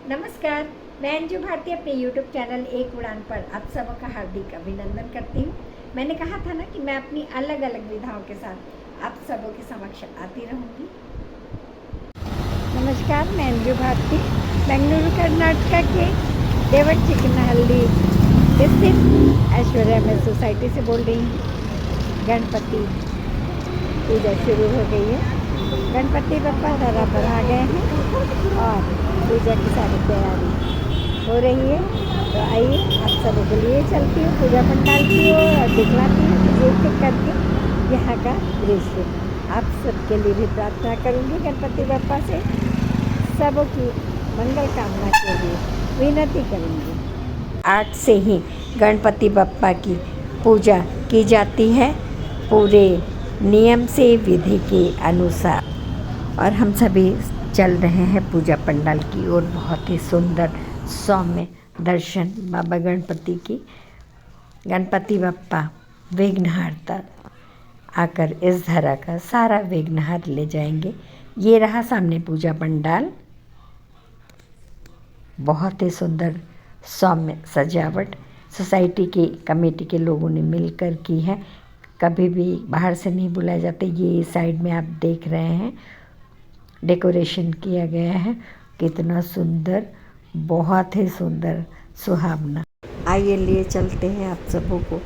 नमस्कार, मैं अंजू भारती अपने YouTube चैनल एक उड़ान पर आप सबों का हार्दिक अभिनंदन करती हूँ। मैंने कहा था ना कि मैं अपनी अलग अलग विधाओं के साथ आप सबों के समक्ष आती रहूँगी। नमस्कार, मैं अंजू भारती बेंगलुरु कर्नाटक के देवचिकनहल्ली स्थित ऐश्वर्या में सोसाइटी से बोल रही हूँ। गणपति पूजा शुरू हो गई है। गणपति बप्पा धरा पर आ गए हैं और पूजा की सारी तैयारी हो रही है। तो आइए आप सबों के लिए चलती हूँ पूजा पंडाल की ओर और दिखलाती हूँ एक एक करके यहाँ का दृश्य। आप सबके लिए भी प्रार्थना करूँगी गणपति बप्पा से सबों की मंगल कामना के लिए विनती करूँगी। आज से ही गणपति बप्पा की पूजा की जाती है पूरे नियम से विधि के अनुसार, और हम सभी चल रहे हैं पूजा पंडाल की ओर। बहुत ही सुंदर सौम्य दर्शन बाबा गणपति की। गणपति बप्पा विघ्नहर्ता आकर इस धरा का सारा विघ्न हर ले जाएंगे। ये रहा सामने पूजा पंडाल। बहुत ही सुंदर सौम्य सजावट सोसाइटी की कमेटी के लोगों ने मिलकर की है। कभी भी बाहर से नहीं बुलाए जाते। ये साइड में आप देख रहे हैं डेकोरेशन किया गया है, कितना सुंदर, बहुत ही सुंदर सुहावना। आइए लिए चलते हैं आप सबों को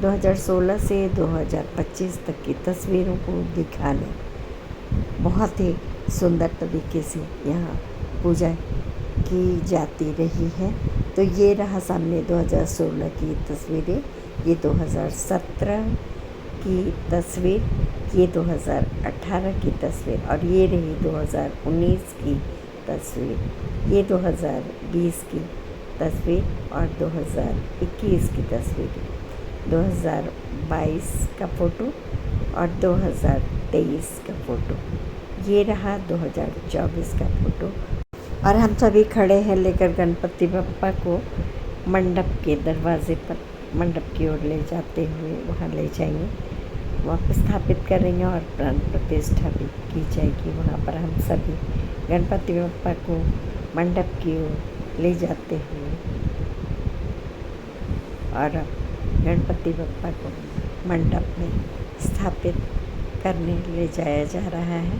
2016 से 2025 तक की तस्वीरों को दिखाने। बहुत ही सुंदर तरीके से यहाँ पूजा की जाती रही है। तो ये रहा सामने 2016 की तस्वीरें, ये 2017 की तस्वीर, ये 2018 की तस्वीर और ये रही 2019 की तस्वीर, ये 2020 की तस्वीर और 2021 की तस्वीर, 2022 का फ़ोटो और 2023 का फ़ोटो, ये रहा 2024 का फ़ोटो। और हम सभी खड़े हैं लेकर गणपति बप्पा को मंडप के दरवाजे पर, मंडप की ओर ले जाते हुए वहाँ ले जाएंगे, वहाँ स्थापित करेंगे और प्राण प्रतिष्ठा भी की जाएगी। वहाँ पर हम सभी गणपति बप्पा को मंडप की ओर ले जाते हुए और गणपति बप्पा को मंडप में स्थापित करने ले जाया जा रहा है।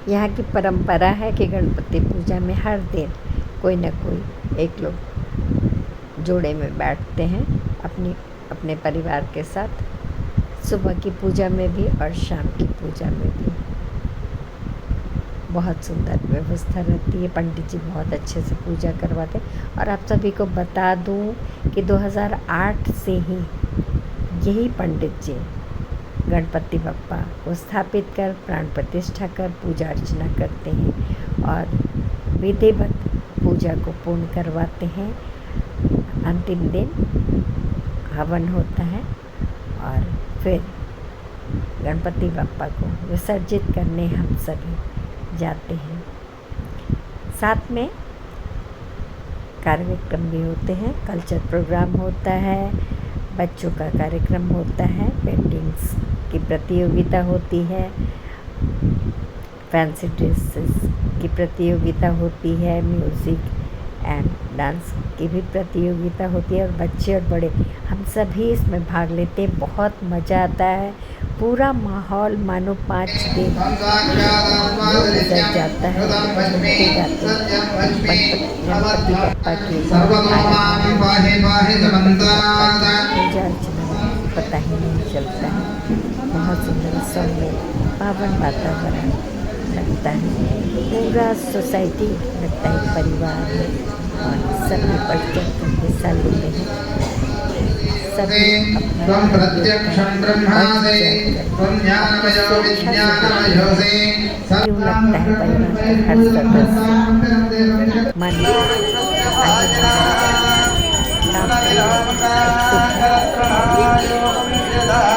यहाँ की परंपरा है कि गणपति पूजा में हर दिन कोई न कोई एक लोग जोड़े में बैठते हैं अपने परिवार के साथ, सुबह की पूजा में भी और शाम की पूजा में भी। बहुत सुंदर व्यवस्था रहती है। पंडित जी बहुत अच्छे से पूजा करवाते। और आप सभी को बता दूं कि 2008 से ही यही पंडित जी गणपति बप्पा को स्थापित कर प्राण प्रतिष्ठा कर पूजा अर्चना करते हैं और विधिवत पूजा को पूर्ण करवाते हैं। अंतिम दिन हवन होता है और फिर गणपति बप्पा को विसर्जित करने हम सभी जाते हैं। साथ में कार्यक्रम भी होते हैं, कल्चर प्रोग्राम होता है, बच्चों का कार्यक्रम होता है, पेंटिंग्स की प्रतियोगिता होती है, फैंसी ड्रेसेस की प्रतियोगिता होती है, म्यूज़िक एंड डांस की भी प्रतियोगिता होती है और बच्चे और बड़े हम सभी इसमें भाग लेते हैं। बहुत मज़ा आता है। पूरा माहौल मानो 5 दिन गुजर जाता है। घूमते जाते हैं गणपति बप्पा की पूजा अर्चना में पता ही नहीं चलता है। बहुत सुंदर सौम्य पावन वातावरण लगता है। पूरा सोसाइटी लगता है परिवार है और सभी बढ़ चढ़ कर हिस्सा लेते हैं। सभी त्वं प्रत्यक्षं ब्रह्मादि त्वं ज्ञानमयो विज्ञानमयोऽसि क्यों लगता है परिवार का हर सदस्य मन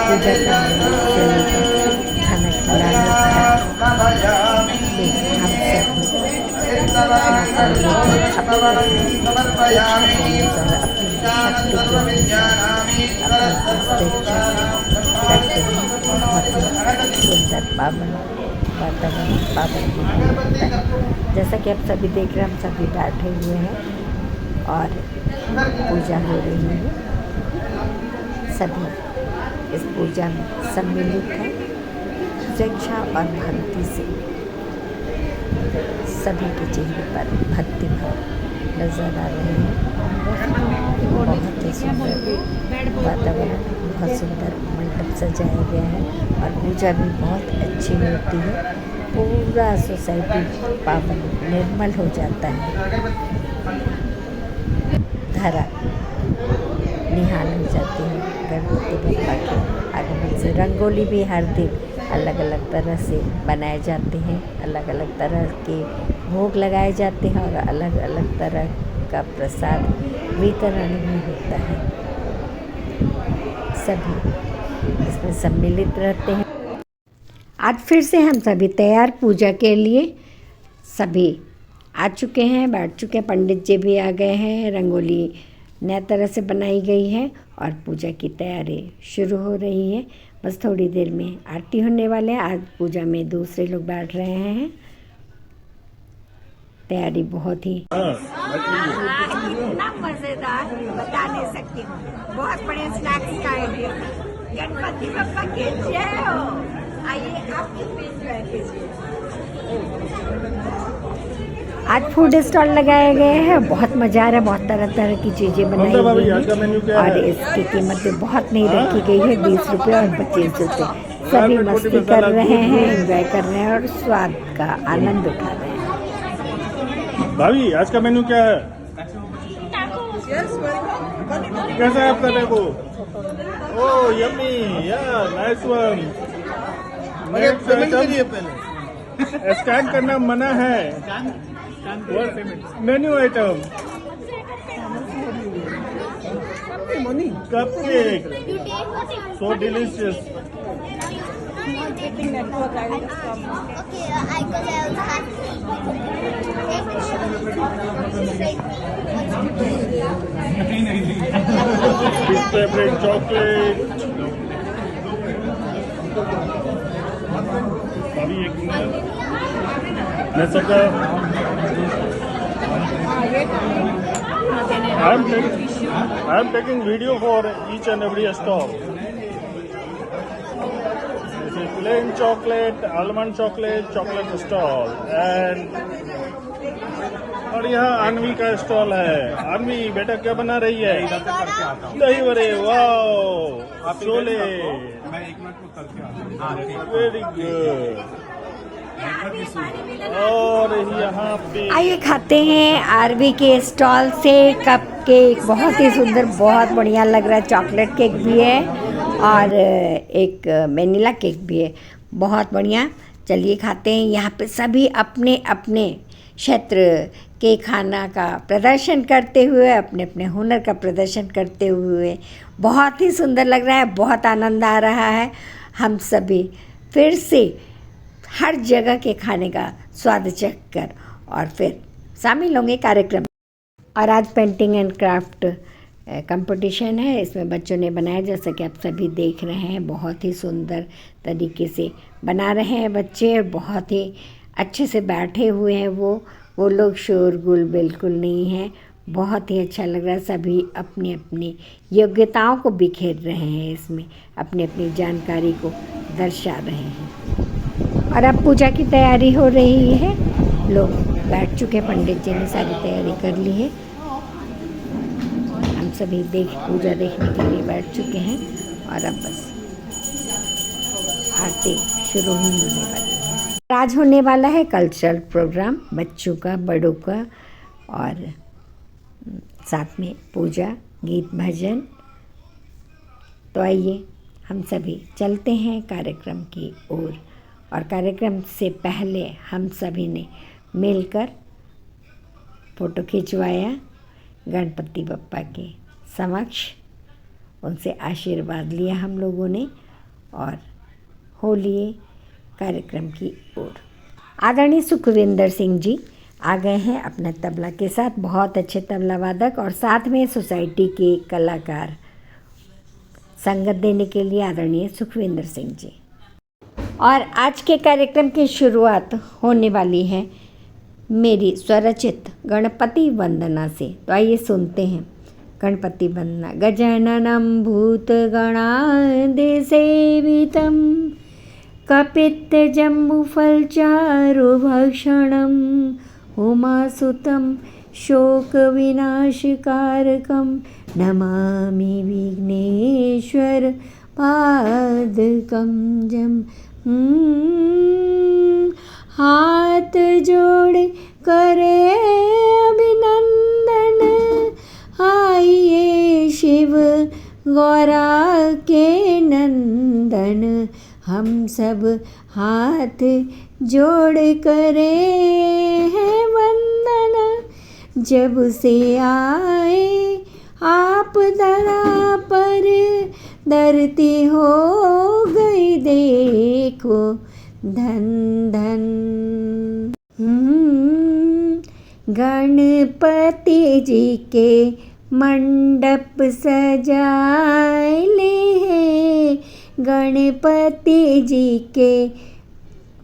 पूजा करने से लेकर खाना खिलाने तक हम सभी सुंदर पावन वातावरण पावन होता है। जैसा कि आप सभी देख रहे हैं, हम सभी बैठे हुए हैं और पूजा हो रही है। सभी इस पूजा में सम्मिलित हैं। स्वेच्छा और भक्ति से सभी के चेहरे पर भक्ति भाव नजर आ रहे हैं। बहुत ही सुंदर वातावरण, बहुत सुंदर मंडप सजाया गया है और पूजा भी बहुत अच्छी होती है। पूरा सोसाइटी पावन निर्मल हो जाता है। धरा निहाल हो जाती है गणपति बप्पा के आगमन से। रंगोली भी हर दिन अलग अलग तरह से बनाए जाते हैं, अलग अलग तरह के भोग लगाए जाते हैं और अलग अलग तरह का प्रसाद वितरण भी होता है। सभी इसमें सम्मिलित रहते हैं। आज फिर से हम सभी तैयार पूजा के लिए सभी आ चुके हैं, बैठ चुके हैं। पंडित जी भी आ गए हैं। रंगोली नया तरह से बनाई गई है और पूजा की तैयारी शुरू हो रही है। बस थोड़ी देर में आरती होने वाले हैं। आज पूजा में दूसरे लोग बैठ रहे हैं। तैयारी बहुत ही इतना मज़ेदार बता नहीं सकती हूँ। बहुत बड़े स्नैक्स का आइडिया। गणपति बप्पा की जय हो। आइए आप भी एंजॉय कीजिए। आज फूड स्टॉल लगाए गए हैं। बहुत मज़ा आ रहा है। बहुत तरह तरह की चीज़ें बनाई गई हैं और इसकी कीमत भी बहुत नहीं रखी गई है। 20 रुपये और 25 रुपये। सभी मस्ती कर रहे हैं, एंजॉय कर रहे हैं और स्वाद का आनंद उठा रहे हैं। भाभी आज का मेन्यू क्या है? कैसा है आपका टैको? ओह यम्मी, या नाइस वन। चलिए पहले स्कैन करना मना है। मेन्यू आइटम कप केक, सो डिलीशियस। His favorite chocolate. अभी एक मिनट मैं सबका I am taking video for each and every stall. This is plain chocolate, almond chocolate stall and और यहाँ आनवी का स्टॉल है। आनवी बेटा क्या बना रही है? दही बड़े। वाह, छोले। Very good. और यहाँ पे आइए खाते हैं आरवी के स्टॉल से कप केक। बहुत ही सुंदर, बहुत बढ़िया लग रहा है। चॉकलेट केक भी है और एक वेनिला केक भी है। बहुत बढ़िया। चलिए खाते हैं। यहाँ पे सभी अपने अपने क्षेत्र के खाना का प्रदर्शन करते हुए, अपने अपने हुनर का प्रदर्शन करते हुए बहुत ही सुंदर लग रहा है। बहुत आनंद आ रहा है। हम सभी फिर से हर जगह के खाने का स्वाद चख कर और फिर शामिल होंगे कार्यक्रम। और आज पेंटिंग एंड क्राफ्ट कंपटीशन है। इसमें बच्चों ने बनाया, जैसा कि आप सभी देख रहे हैं। बहुत ही सुंदर तरीके से बना रहे हैं बच्चे और बहुत ही अच्छे से बैठे हुए हैं। वो लोग शोरगुल बिल्कुल नहीं है। बहुत ही अच्छा लग रहा है। सभी अपनी अपनी योग्यताओं को बिखेर रहे हैं, इसमें अपनी अपनी जानकारी को दर्शा रहे हैं। और अब पूजा की तैयारी हो रही है। लोग बैठ चुके हैं। पंडित जी ने सारी तैयारी कर ली है। हम सभी पूजा देखने के लिए बैठ चुके हैं और अब बस आरती शुरू ही होने वाली है। आज होने वाला है कल्चरल प्रोग्राम, बच्चों का, बड़ों का और साथ में पूजा, गीत, भजन। तो आइए हम सभी चलते हैं कार्यक्रम की ओर। और कार्यक्रम से पहले हम सभी ने मिलकर फ़ोटो खिंचवाया गणपति बप्पा के समक्ष। उनसे आशीर्वाद लिया हम लोगों ने और हो लिए कार्यक्रम की ओर। आदरणीय सुखविंदर सिंह जी आ गए हैं अपने तबला के साथ। बहुत अच्छे तबला वादक और साथ में सोसाइटी के कलाकार। संगत देने के लिए आदरणीय सुखविंदर सिंह जी। और आज के कार्यक्रम की शुरुआत होने वाली है मेरी स्वरचित गणपति वंदना से। तो आइए सुनते हैं गणपति वंदना। गजाननं भूतगणादिसेवितं कपित्थजम्बुफलचारुभक्षणम् उमासुतं शोकविनाशकारकं नमामि विघ्नेश्वर पादकं जम। हाथ जोड़ करे अभिनंदन, आइए शिव गौरा के नंदन। हम सब हाथ जोड़ करे हैं वंदन, जब से आए आप धरा पर धरती हो गई देखो धन धन। गणपति जी के मंडप सजाए हैं, गणपति जी के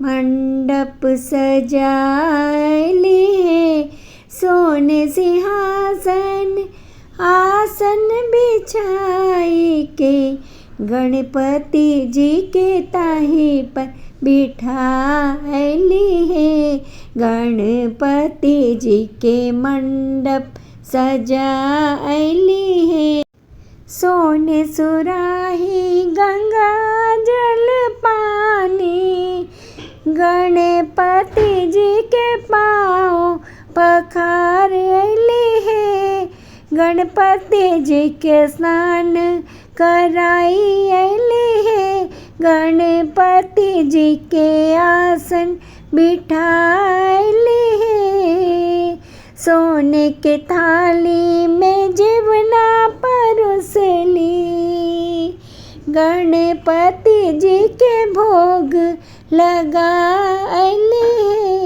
मंडप सजाए हैं। सोने सिंहासन आसन बिछाए के गणपति जी के ताही पर बिठाए हैं। गणपति जी के मंडप सजाए हैं। सोने सुराही गंगा जल पानी, गणपति जी के पाँव पखार है। गणपति जी के स्नान कराई है, गणपति जी के आसन बिठाए है। सोने के थाली में जीवना परोस ली, गणपति जी के भोग लगाए हैं।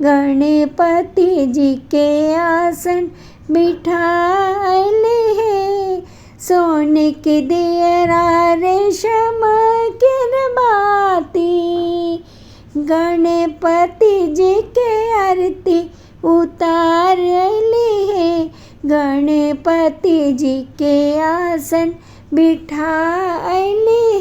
गणपति जी के आसन बिठाए हैं। सोने के दियरा रेशम की बाती, गणपति जी के आरती उतार है। गणपति जी के आसन बिठाए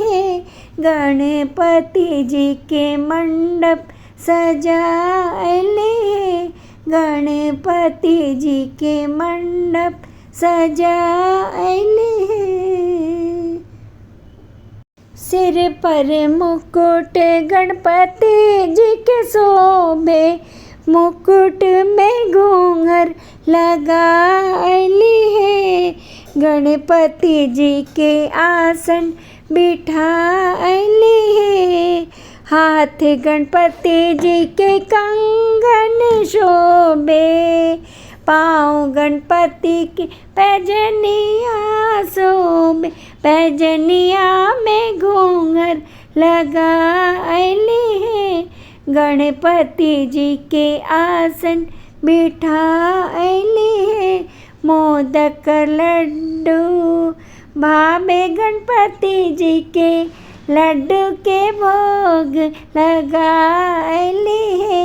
हैं। गणपति जी के मंडप सजाए हैं। गणपति जी के मंडप सजाए हैं। सिर पर मुकुट गणपति जी के शोभे, मुकुट में घूंघर लगाए है। गणपति जी के आसन बिठाए है। हाथ गणपति जी के कंगन शोभे, पाँव गणपति की पैजनिया शोभे। पैजनिया में घूंघर लगाए है। गणपति जी के आसन बिठाए है। मोदक लड्डू भावे गणपति जी के, लड्डू के भोग लगाए है।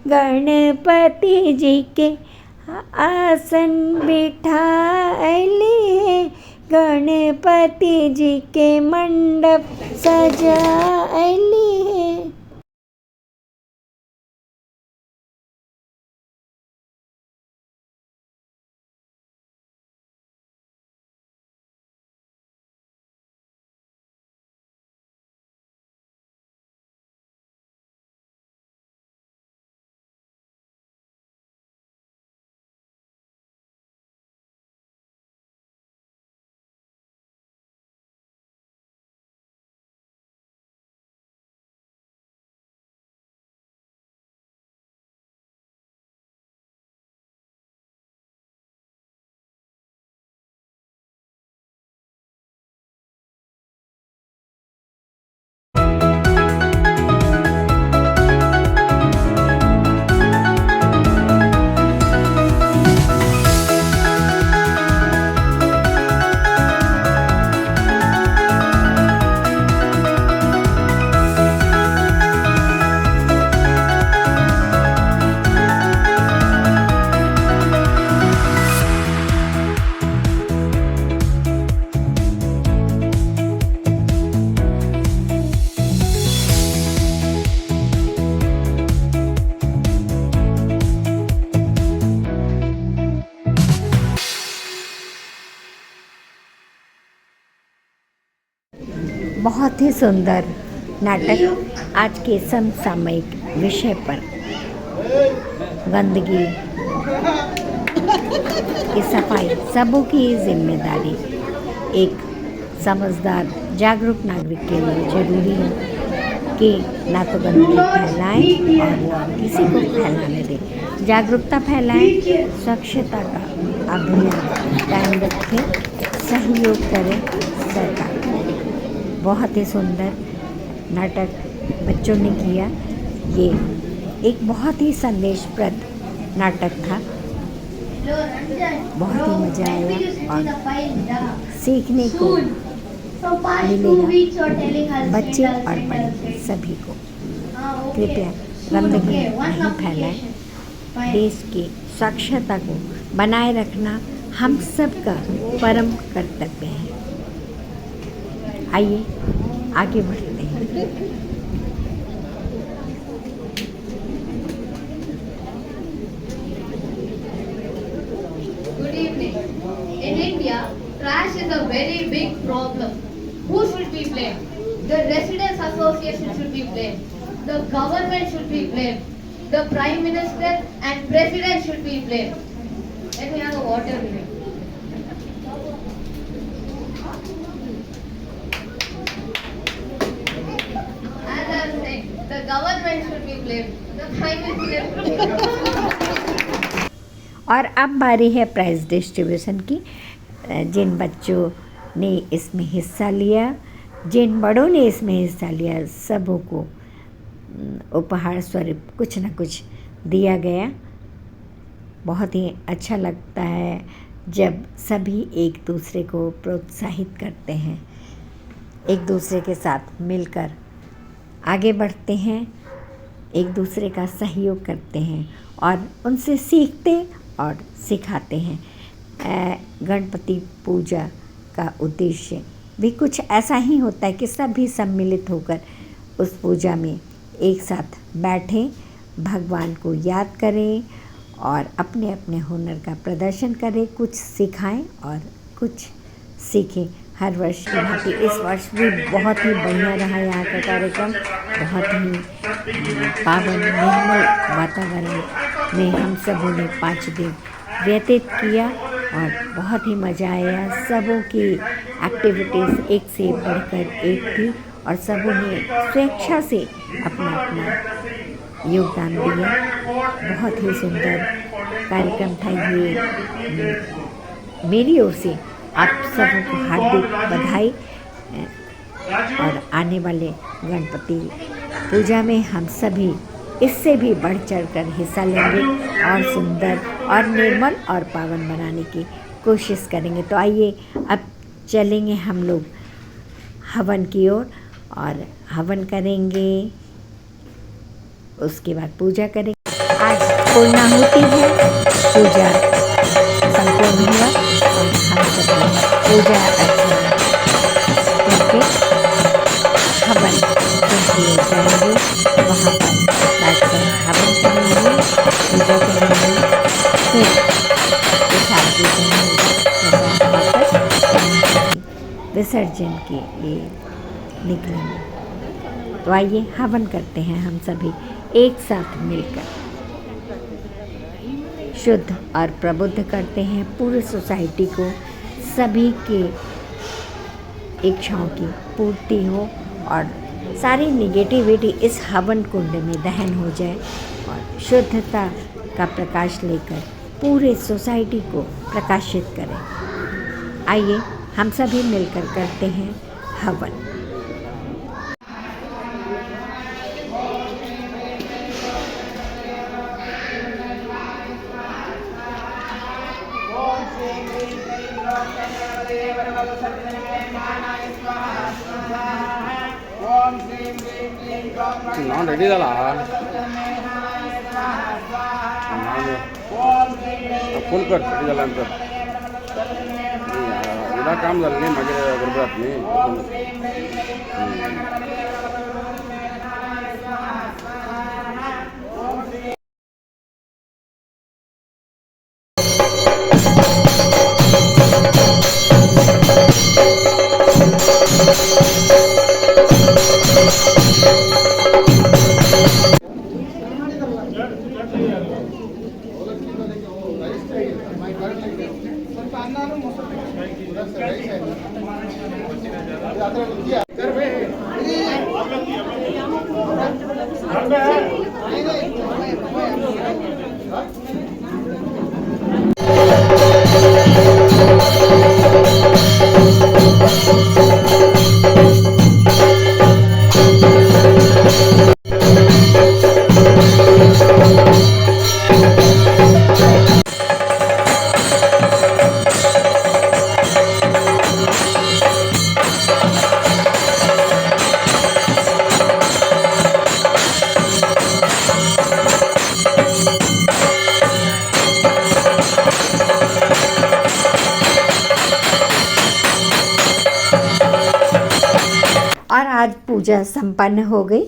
गणपति जी के आसन बिठाए है। गणपति जी के मंडप सजाए है। बहुत ही सुंदर नाटक आज के समसामयिक विषय पर गंदगी की सफाई सबों की जिम्मेदारी एक समझदार जागरूक नागरिक के लिए जरूरी है कि ना तो गंदगी फैलाएं और किसी को फैलाने दें। जागरूकता फैलाएं, स्वच्छता का अभियान कायम रखें, सहयोग करें सरकार। बहुत ही सुंदर नाटक बच्चों ने किया। ये एक बहुत ही संदेशप्रद नाटक था। बहुत ही मज़ा आया और सीखने को मिलेगा बच्चे और बड़े सभी को। कृपया गंदगी नहीं फैलाएं। देश की स्वच्छता को बनाए रखना हम सबका परम कर्तव्य है। आइए आगे बढ़ते हैं। Good evening. In India, trash is a very big problem. Who should be blamed? The residents association should be blamed. The government should be blamed. The prime minister and president should be blamed. Let me have a water minute. As I was saying, the government should be blamed. The prime minister should be blamed. और अब बारी है price distribution की। जिन बच्चों ने इसमें हिस्सा लिया, जिन बड़ों ने इसमें हिस्सा लिया, सबों को उपहार स्वरूप कुछ न कुछ दिया गया। बहुत ही अच्छा लगता है जब सभी एक दूसरे को प्रोत्साहित करते हैं, एक दूसरे के साथ मिलकर आगे बढ़ते हैं, एक दूसरे का सहयोग करते हैं और उनसे सीखते और सिखाते हैं। गणपति पूजा का उद्देश्य भी कुछ ऐसा ही होता है कि सभी सम्मिलित होकर उस पूजा में एक साथ बैठें, भगवान को याद करें और अपने अपने हुनर का प्रदर्शन करें, कुछ सिखाएं और कुछ सीखें। हर वर्ष की भांति इस वर्ष भी बहुत ही बढ़िया रहा यहाँ का कार्यक्रम। बहुत ही पावन निर्मल वातावरण में हम सबों ने 5 दिन व्यतीत किया और बहुत ही मज़ा आया। सबों की एक्टिविटीज़ एक से बढ़कर एक थी और सबों ने स्वेच्छा से अपना अपना योगदान दिया। बहुत ही सुंदर कार्यक्रम था ये। मेरी ओर से आप सबों को हार्दिक बधाई और आने वाले गणपति पूजा में हम सभी इससे भी बढ़ चढ़ कर हिस्सा लेंगे और सुंदर और निर्मल और पावन बनाने की कोशिश करेंगे। तो आइए अब चलेंगे हम लोग हवन की ओर और हवन करेंगे, उसके बाद पूजा करेंगे। आज पूर्णाहुति है, पूजा संपूर्ण हुआ और हम सब पूजा अर्चना करके हवन किए जाएंगे। वहाँ पर बैठकर हवन करेंगे, पूजा करेंगे, फिर विसर्जन के लिए निकलेंगे। तो आइए हवन करते हैं हम सभी एक साथ मिलकर। शुद्ध और प्रबुद्ध करते हैं पूरी सोसाइटी को, सभी के इच्छाओं की पूर्ति हो और सारी निगेटिविटी इस हवन कुंड में दहन हो जाए और शुद्धता का प्रकाश लेकर पूरे सोसाइटी को प्रकाशित करें। आइए हम सभी मिलकर करते हैं हवन। ನಾನು ರೆಡಿ ಇದಲ್ಲ फुल कर ರೆಡಿ ಇದಲ್ಲ ಅಂತ इला काम झालं नाही मागे बरोबर मी और आज पूजा संपन्न हो गई।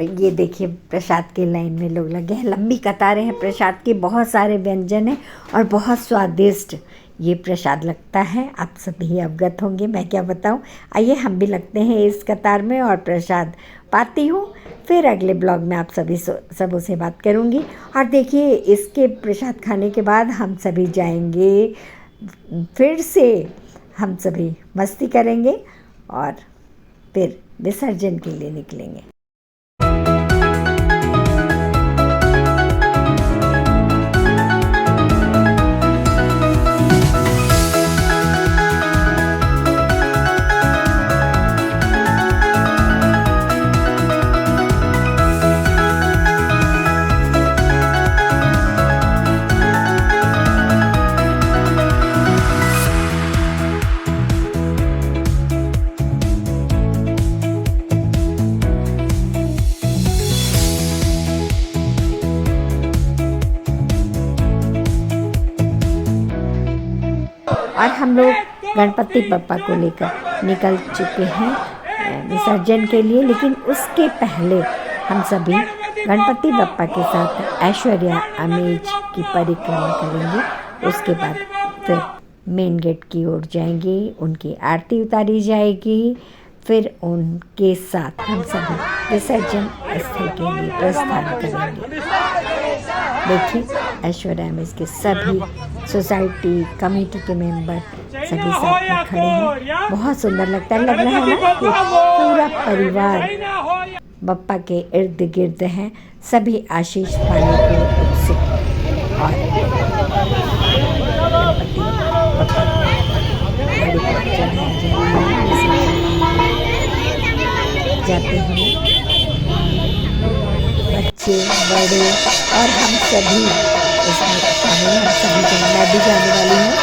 ये देखिए प्रसाद की लाइन में लोग लगे हैं, लंबी कतारें हैं प्रसाद की, बहुत सारे व्यंजन हैं और बहुत स्वादिष्ट ये प्रसाद लगता है। आप सभी अवगत होंगे, मैं क्या बताऊं। आइए हम भी लगते हैं इस कतार में और प्रसाद पाती हूँ। फिर अगले ब्लॉग में आप सभी सबों से बात करूँगी। और देखिए इसके प्रसाद खाने के बाद हम सभी जाएंगे, फिर से हम सभी मस्ती करेंगे और फिर विसर्जन के लिए निकलेंगे। और हम लोग गणपति बप्पा को लेकर निकल चुके हैं विसर्जन के लिए। लेकिन उसके पहले हम सभी गणपति बप्पा के साथ ऐश्वर्या अमेज की परिक्रमा करेंगे। उसके बाद फिर मेन गेट की ओर जाएंगे, उनकी आरती उतारी जाएगी। फिर उनके साथ हम सभी विसर्जन स्थल के लिए प्रस्थान करेंगे। देखिए ऐश्वर्या में इसके सभी सोसाइटी कमेटी के मेंबर सभी साथ में खड़े हैं। बहुत सुंदर लगता है, लग रहा है ना कि पूरा परिवार बप्पा के इर्द गिर्द हैं, सभी आशीष पाने को उत्सुक और बप्पा जाते हैं बच्चे बड़े और हम सभी इसमें शामिल हैं। हम सभी मैं भी जाने वाली हूँ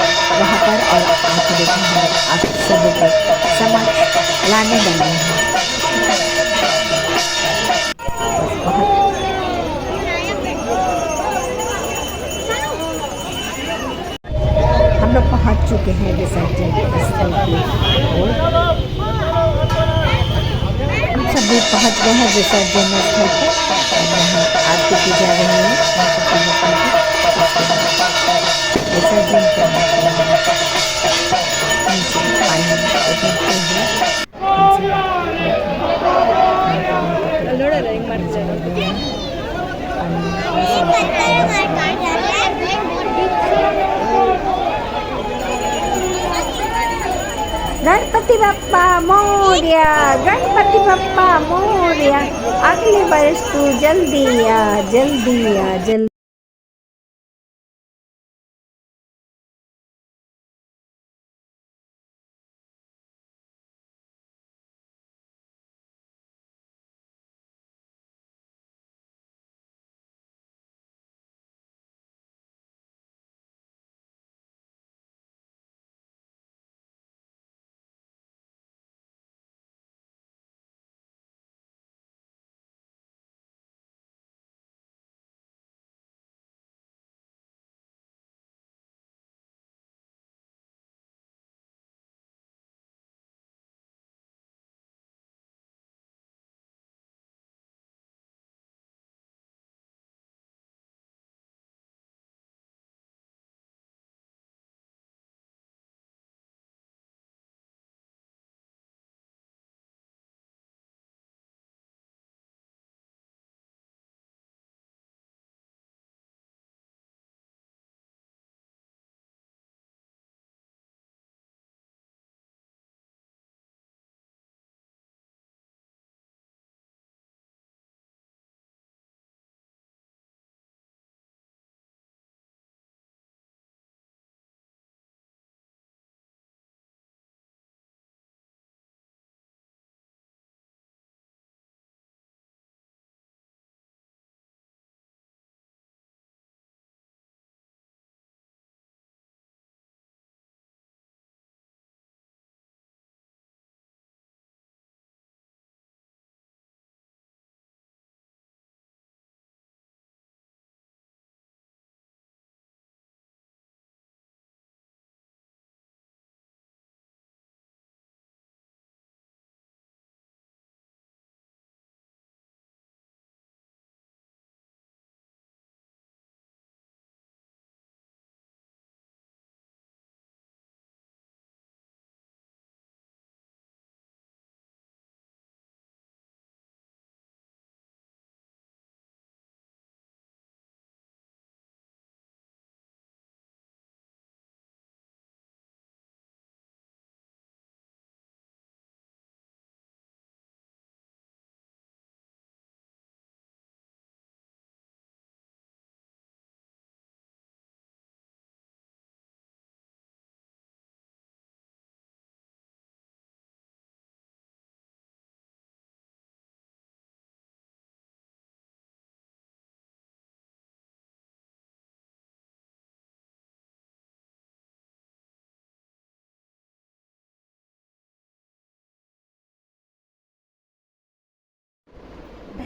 वहाँ पर और आप देखेंगे आप सभी को समझ लाने वाले हैं। हम लोग पहुँच चुके हैं विसर्जन स्थल की ओर। हम सभी पहुँच गए हैं विसर्जन स्थल पर और यहाँ आरती की जा रही है। विसर्जन करने के बाद नीचे पानी उतरते हुए गणपति बप्पा मोरया, गणपति बप्पा मोरया, अगले वर्ष तू जल्दी आ, जल्दी आ, जल्दी।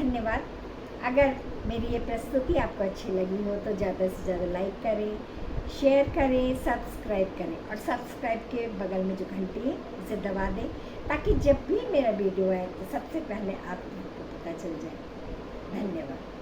धन्यवाद। अगर मेरी ये प्रस्तुति आपको अच्छी लगी हो तो ज़्यादा से ज़्यादा लाइक करें, शेयर करें, सब्सक्राइब करें और सब्सक्राइब के बगल में जो घंटी है उसे दबा दें ताकि जब भी मेरा वीडियो आए तो सबसे पहले आपको पता चल जाए। धन्यवाद।